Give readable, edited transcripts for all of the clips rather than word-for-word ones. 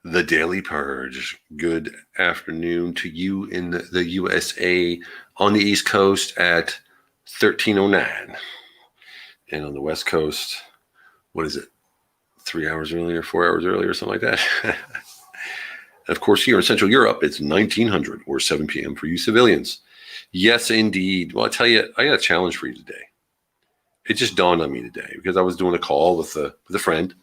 The Daily Purge. Good afternoon to you in the USA on the East Coast at 13:09. And on the West Coast, what is it? 3 hours earlier, 4 hours earlier, something like that. And of course, here in Central Europe, it's 1900 or 7 p.m. for you civilians. Yes, indeed. Well, I tell you, I got a challenge for you today. It just dawned on me today because I was doing a call with a friend.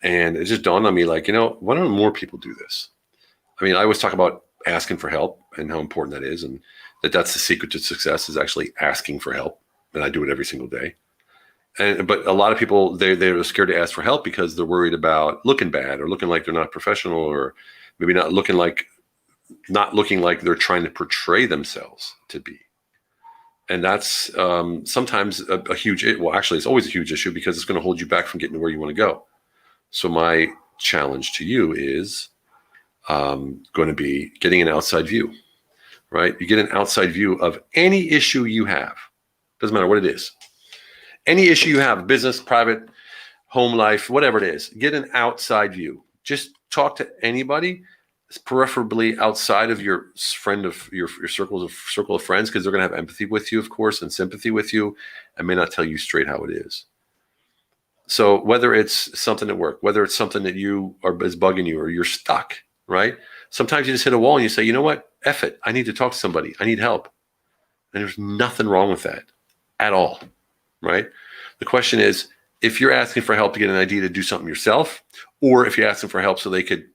And it just dawned on me, like, why don't more people do this? I mean, I always talk about asking for help and how important that is, and that's the secret to success is actually asking for help. And I do it every single day. But a lot of people, they're scared to ask for help because they're worried about looking bad or looking like they're not professional, or maybe not looking like they're trying to portray themselves to be. And that's sometimes a huge, well, actually, it's always a huge issue because it's going to hold you back from getting to where you want to go. So my challenge to you is going to be getting an outside view, right? You get an outside view of any issue you have. Doesn't matter what it is. Any issue you have, business, private, home life, whatever it is, get an outside view. Just talk to anybody, preferably outside of your circle of friends, because they're going to have empathy with you, of course, and sympathy with you, and may not tell you straight how it is. So whether it's something at work, whether it's something that is bugging you or you're stuck, right? Sometimes you just hit a wall and you say, you know what? F it. I need to talk to somebody. I need help. And there's nothing wrong with that at all, right? The question is, if you're asking for help to get an idea to do something yourself, or if you're asking for help so they could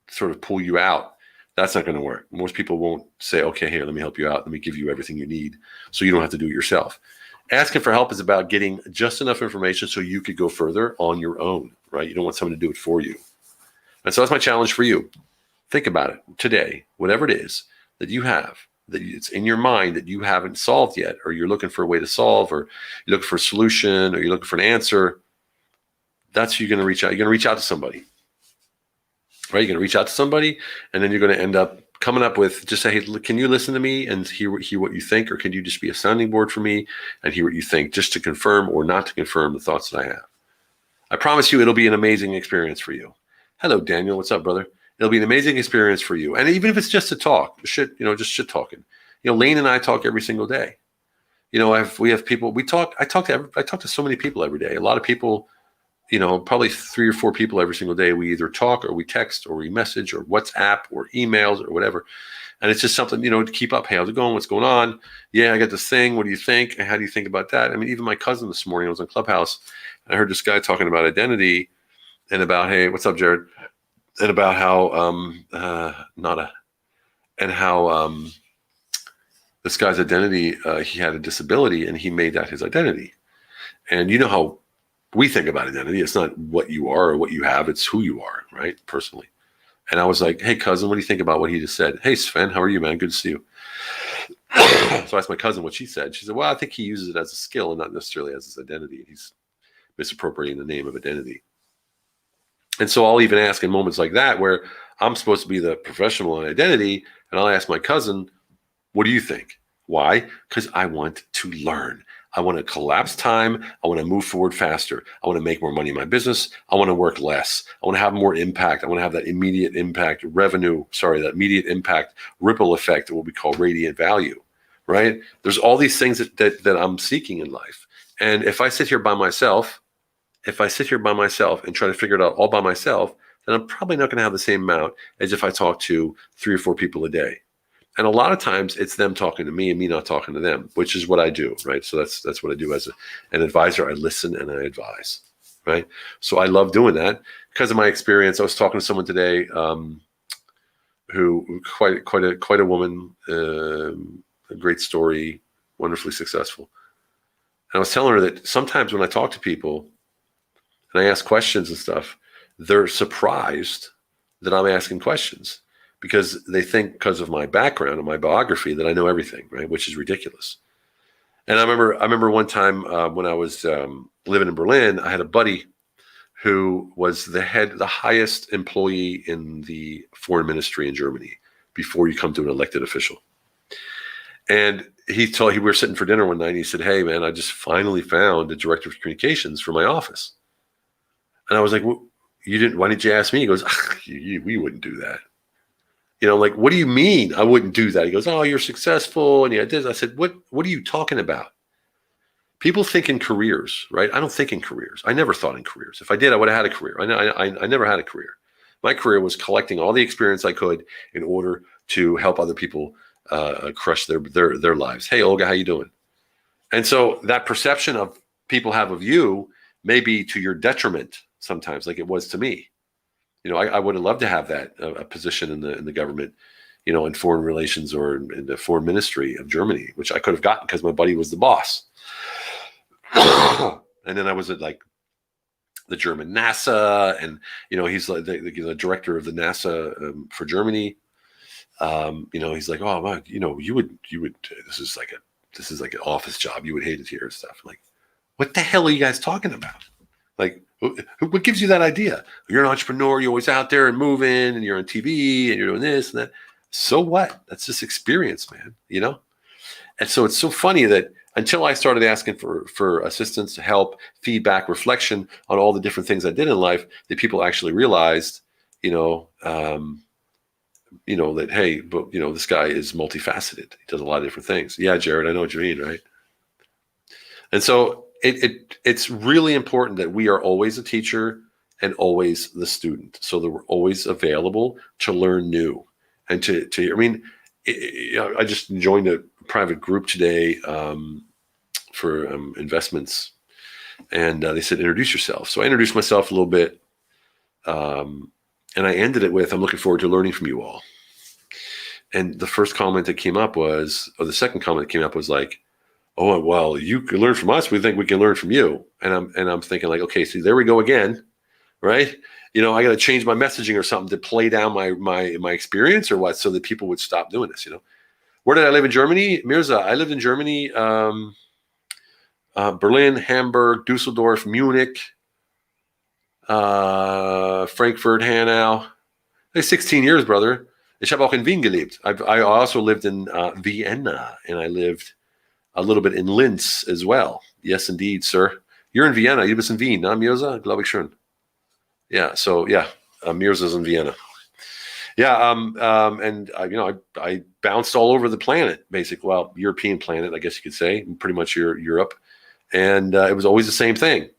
sort of pull you out, that's not going to work. Most people won't say, okay, here, let me help you out. Let me give you everything you need so you don't have to do it yourself. Asking for help is about getting just enough information so you could go further on your own, right? You don't want someone to do it for you. And so that's my challenge for you. Think about it today, whatever it is that you have, that it's in your mind that you haven't solved yet, or you're looking for a way to solve, or you're looking for a solution, or you're looking for an answer. That's who you're going to reach out. You're going to reach out to somebody, right? You're going to reach out to somebody, and then you're going to end up coming up with, just say, hey, can you listen to me and hear what you think, or can you just be a sounding board for me and hear what you think, just to confirm or not to confirm the thoughts that I have. I promise you it'll be an amazing experience for you. Hello, Daniel. What's up, brother? It'll be an amazing experience for you. And even if it's just to talk, just shit talking. Lane and I talk every single day. We have people, I talk to so many people every day. A lot of people, probably 3 or 4 people every single day. We either talk or we text or we message or WhatsApp or emails or whatever. And it's just something, to keep up. Hey, how's it going? What's going on? Yeah, I got this thing. What do you think? And how do you think about that? I mean, even my cousin this morning, I was on Clubhouse and I heard this guy talking about identity and about, hey, what's up, Jared? And about how, this guy's identity, he had a disability and he made that his identity. And you know how we think about identity. It's not what you are or what you have. It's who you are, right? Personally. And I was like, hey, cousin, what do you think about what he just said? Hey, Sven, how are you, man? Good to see you. So I asked my cousin what she said. She said, well, I think he uses it as a skill and not necessarily as his identity. He's misappropriating the name of identity. And so I'll even ask in moments like that where I'm supposed to be the professional on identity, and I'll ask my cousin, what do you think? Why? Because I want to learn. I want to collapse time. I want to move forward faster. I want to make more money in my business. I want to work less. I want to have more impact. I want to have that immediate impact that immediate impact ripple effect, what we call radiant value, right? There's all these things that I'm seeking in life. And if I sit here by myself and try to figure it out all by myself, then I'm probably not going to have the same amount as if I talk to 3 or 4 people a day. And a lot of times it's them talking to me and me not talking to them, which is what I do, right? So that's what I do as an advisor. I listen and I advise, right? So I love doing that because of my experience. I was talking to someone today who quite a woman, a great story, wonderfully successful. And I was telling her that sometimes when I talk to people and I ask questions and stuff, they're surprised that I'm asking questions, because they think because of my background and my biography that I know everything, right? Which is ridiculous. And I remember one time when I was living in Berlin, I had a buddy who was the highest employee in the foreign ministry in Germany before you come to an elected official. And we were sitting for dinner one night and he said, hey man, I just finally found a director of communications for my office. And I was like, well, why didn't you ask me? He goes, we wouldn't do that. I'm like, what do you mean I wouldn't do that? He goes, oh, you're successful. And you had this. I said, what are you talking about? People think in careers, right? I don't think in careers. I never thought in careers. If I did, I would have had a career. I never had a career. My career was collecting all the experience I could in order to help other people crush their lives. Hey, Olga, how you doing? And so that perception of people have of you may be to your detriment sometimes, like it was to me. I would have loved to have that a position in the government, in foreign relations or in the foreign ministry of Germany, which I could have gotten because my buddy was the boss. And then I was at like the German NASA, and he's like the director of the NASA for Germany. He's like, oh, man, you would. This is like an office job. You would hate it here and stuff. Like, what the hell are you guys talking about? Like, what gives you that idea? You're an entrepreneur. You're always out there and moving, and you're on TV, and you're doing this and that. So what? That's just experience, man. And so it's so funny that until I started asking for assistance, help, feedback, reflection on all the different things I did in life, that people actually realized, that, hey, but this guy is multifaceted. He does a lot of different things. Yeah, Jared, I know what you mean, right? And so it's really important that we are always a teacher and always the student, so that we're always available to learn new and I just joined a private group today for investments, and they said introduce yourself. So I introduced myself a little bit, and I ended it with, I'm looking forward to learning from you all. And the first comment that came up was, or the second comment that came up was like, oh, well, you can learn from us. We think we can learn from you. And I'm thinking like, okay, see, there we go again, right? I got to change my messaging or something to play down my experience or what, so that people would stop doing this. Where did I live in Germany? Mirza, I lived in Germany, Berlin, Hamburg, Dusseldorf, Munich, Frankfurt, Hanau. 16 years, brother. Ich habe auch in Wien gelebt. I also lived in Vienna, and I lived a little bit in Linz as well. Yes, indeed, sir. You're in Vienna. Du bist in Wien, ne, Mirza? Glaube ich schon. Yeah. So yeah, Mirza's in Vienna. Yeah. And I bounced all over the planet, basically. Well, European planet, I guess you could say, pretty much Europe. And it was always the same thing.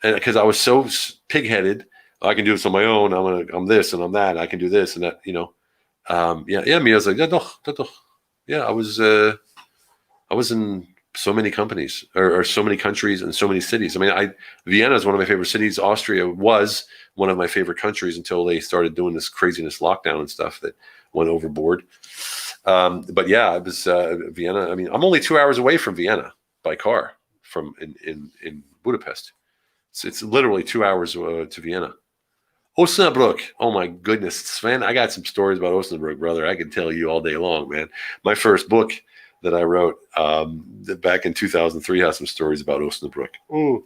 And because I was so pig-headed, I can do this on my own. I'm this and I'm that. I can do this and that. Yeah. Mirza. Ja, doch. Yeah, I was in so many companies or so many countries and so many cities. I mean, Vienna is one of my favorite cities. Austria was one of my favorite countries until they started doing this craziness lockdown and stuff that went overboard. But yeah, I was Vienna. I mean, I'm only 2 hours away from Vienna by car from in Budapest. It's literally 2 hours to Vienna. Osnabrück. Oh my goodness, Sven, I got some stories about Osnabrück, brother. I can tell you all day long, man. My first book that I wrote back in 2003 has some stories about Osnabrück. Oh,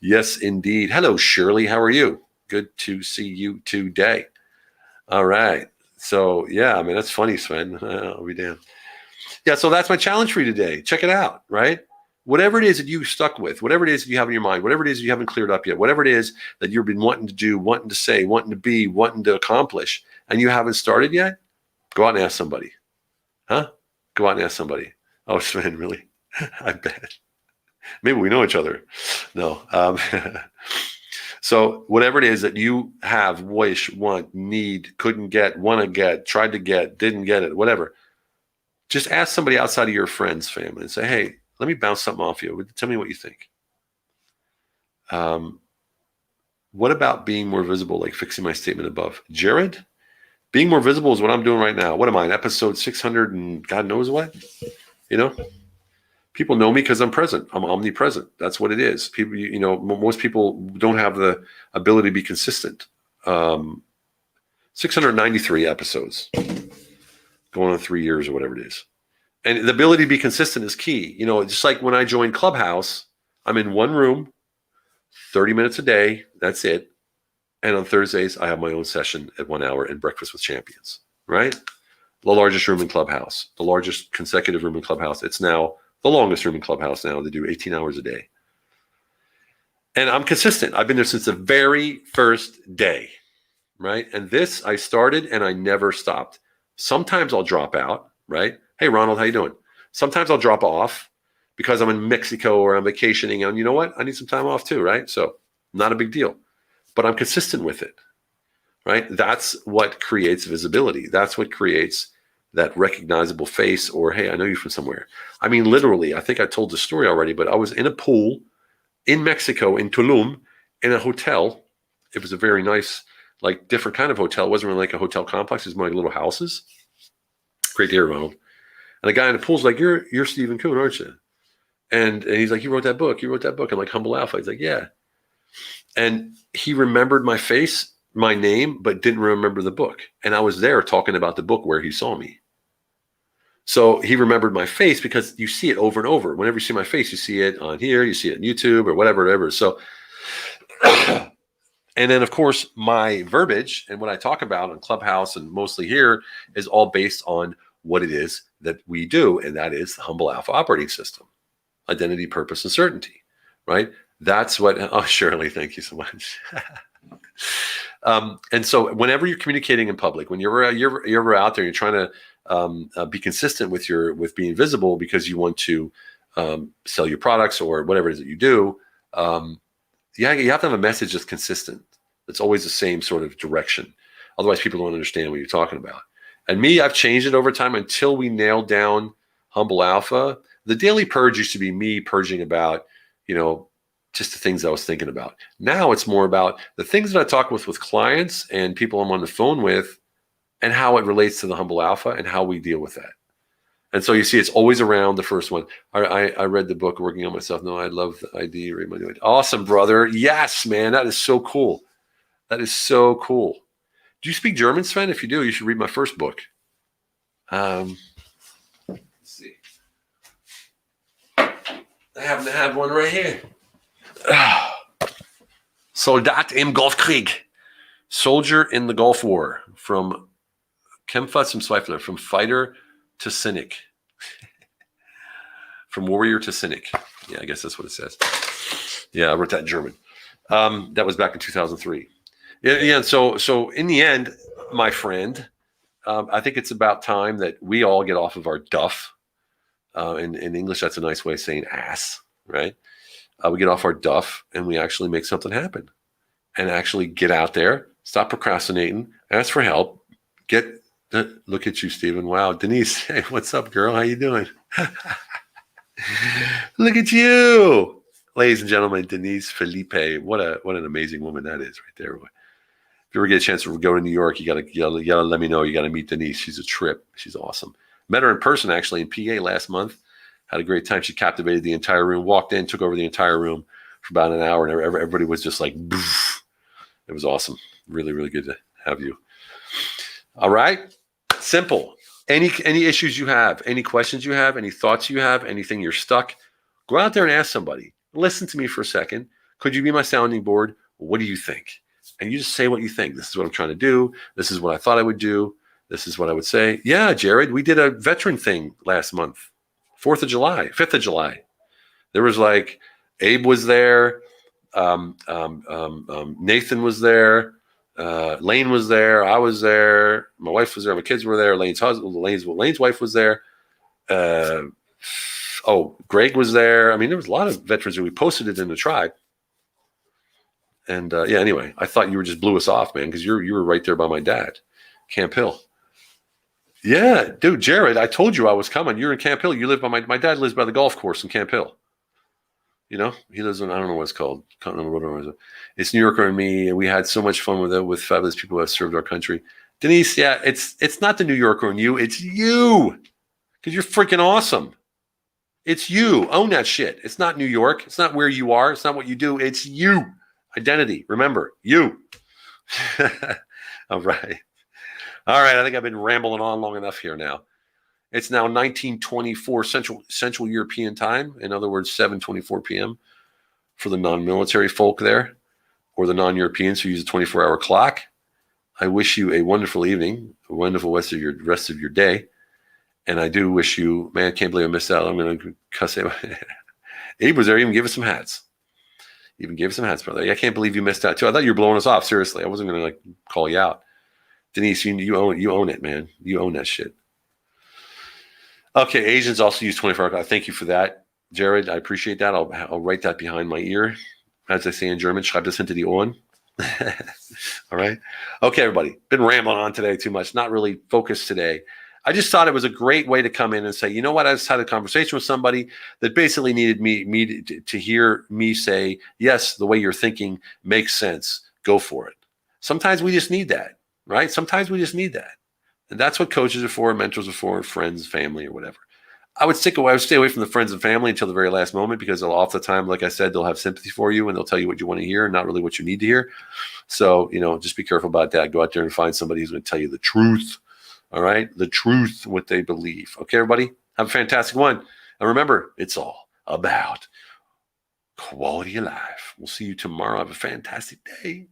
yes, indeed. Hello, Shirley. How are you? Good to see you today. All right. So, yeah, I mean, that's funny, Sven. I'll be damned. Yeah, so that's my challenge for you today. Check it out, right? Whatever it is that you stuck with, whatever it is that you have in your mind, whatever it is that you haven't cleared up yet, whatever it is that you've been wanting to do, wanting to say, wanting to be, wanting to accomplish, and you haven't started yet, go out and ask somebody. Huh? Go out and ask somebody. Oh, Sven, really? I bet. Maybe we know each other. No. So whatever it is that you have, wish, want, need, couldn't get, want to get, tried to get, didn't get it, whatever, just ask somebody outside of your friends, family, and say, hey, let me bounce something off you. Tell me what you think. What about being more visible, like fixing my statement above? Jared, being more visible is what I'm doing right now. What am I, in episode 600 and God knows what? People know me because I'm present. I'm omnipresent. That's what it is. People, most people don't have the ability to be consistent. 693 episodes, going on 3 years or whatever it is. And the ability to be consistent is key. Just like when I joined Clubhouse, I'm in one room, 30 minutes a day. That's it. And on Thursdays, I have my own session at 1 hour and Breakfast with Champions, right? The largest room in Clubhouse, the largest consecutive room in Clubhouse. It's now the longest room in Clubhouse now. They do 18 hours a day. And I'm consistent. I've been there since the very first day, right? And this, I started and I never stopped. Sometimes I'll drop out, right? Hey, Ronald, how you doing? Sometimes I'll drop off because I'm in Mexico or I'm vacationing. And you know what? I need some time off too, right? So not a big deal. But I'm consistent with it, right? That's what creates visibility. That's what creates that recognizable face or, hey, I know you from somewhere. I mean, literally, I think I told the story already, but I was in a pool in Mexico, in Tulum, in a hotel. It was a very nice, like different kind of hotel. It wasn't really like a hotel complex. It was more like little houses. Great to hear, Ronald. And the guy in the pool's like, you're Stephen Kuhn, aren't you? And he's like, you wrote that book. I'm like, Humble Alpha. He's like, yeah. And he remembered my face, my name, but didn't remember the book. And I was there talking about the book where he saw me. So he remembered my face because you see it over and over. Whenever you see my face, you see it on here, you see it on YouTube or whatever. So, and then of course, my verbiage and what I talk about on Clubhouse and mostly here is all based on what it is that we do. And that is the Humble Alpha operating system, identity, purpose, and certainty, right? That's what, oh, Shirley, thank you so much. And so whenever you're communicating in public, when you're out there, you're trying to be consistent with being visible because you want to sell your products or whatever it is that you do. You have to have a message that's consistent. It's always the same sort of direction. Otherwise, people don't understand what you're talking about. And me, I've changed it over time until we nailed down Humble Alpha. The Daily Purge used to be me purging about, just the things I was thinking about. Now it's more about the things that I talk with clients and people I'm on the phone with and how it relates to the Humble Alpha and how we deal with that. And so you see, it's always around the first one. I read the book, Working on Myself. No, I love the ID. Read my new ID. Awesome, brother. Yes, man. That is so cool. That is so cool. Do you speak German, Sven? If you do, you should read my first book. Let's see. I happen to have one right here. Soldat im Golfkrieg. Soldier in the Gulf War. From Kämpfer zum Zweifler. From fighter to cynic. From warrior to cynic. Yeah, I guess that's what it says. Yeah, I wrote that in German. That was back in 2003. Yeah. So in the end, my friend, I think it's about time that we all get off of our duff. In English, that's a nice way of saying ass, right? We get off our duff and we actually make something happen and actually get out there, stop procrastinating, ask for help, look at you, Stephen. Wow. Denise, hey, what's up, girl? How you doing? Look at you. Ladies and gentlemen, Denise Felipe. What an amazing woman that is right there. If you ever get a chance to go to New York, you gotta let me know. You gotta meet Denise. She's a trip. She's awesome. Met her in person actually in PA last month. Had a great time. She captivated the entire room. Walked in, took over the entire room for about an hour, and everybody was just like, boof. It was awesome. Really, really good to have you. All right, simple. Any issues you have, any questions you have, any thoughts you have, anything you're stuck, go out there and ask somebody. Listen to me for a second. Could you be my sounding board? What do you think? And you just say what you think. This is what I'm trying to do. This is what I thought I would do. This is what I would say. Yeah, Jared, we did a veteran thing last month. 4th of July, 5th of July. There was like, Abe was there. Nathan was there. Lane was there. I was there. My wife was there. My kids were there. Lane's wife was there. Greg was there. I mean, there was a lot of veterans and we posted it in the tribe. And anyway, I thought you just blew us off, man, because you were right there by my dad, Camp Hill. Yeah, dude, Jared, I told you I was coming. You're in Camp Hill. You live by my dad lives by the golf course in Camp Hill. He lives in, I don't know what it's called. Can't remember what it was. It's New Yorker and me, and we had so much fun with fabulous people who have served our country. Denise, yeah, it's not the New Yorker and you, it's you. Because you're freaking awesome. It's you. Own that shit. It's not New York. It's not where you are. It's not what you do. It's you. Identity. Remember, you. All right. I think I've been rambling on long enough here now. It's now 1924 Central European time. In other words, 7:24 p.m. for the non-military folk there, or the non-Europeans who use a 24-hour clock. I wish you a wonderful evening, a wonderful rest of your day. And I do wish you, man, I can't believe I missed out. I'm going to cuss it. Abe was there, even give us some hats. Even gave some heads, brother. I can't believe you missed out too. I thought you were blowing us off. Seriously, I wasn't gonna call you out. Denise, you own it. You own it, man. You own that shit. Okay, Asians also use 24-hour. Thank you for that, Jared. I appreciate that. I'll write that behind my ear, as I say in German. Schreib das hinter die Ohren. All right. Okay, everybody. Been rambling on today too much. Not really focused today. I just thought it was a great way to come in and say, you know what? I just had a conversation with somebody that basically needed me to hear me say, yes, the way you're thinking makes sense. Go for it. Sometimes we just need that, right? Sometimes we just need that. And that's what coaches are for, mentors are for, friends, family, or whatever. I would stay away from the friends and family until the very last moment, because off the time, like I said, they'll have sympathy for you and they'll tell you what you want to hear and not really what you need to hear. So, just be careful about that. Go out there and find somebody who's going to tell you the truth. All right. The truth, what they believe. Okay, everybody, have a fantastic one. And remember, it's all about quality of life. We'll see you tomorrow. Have a fantastic day.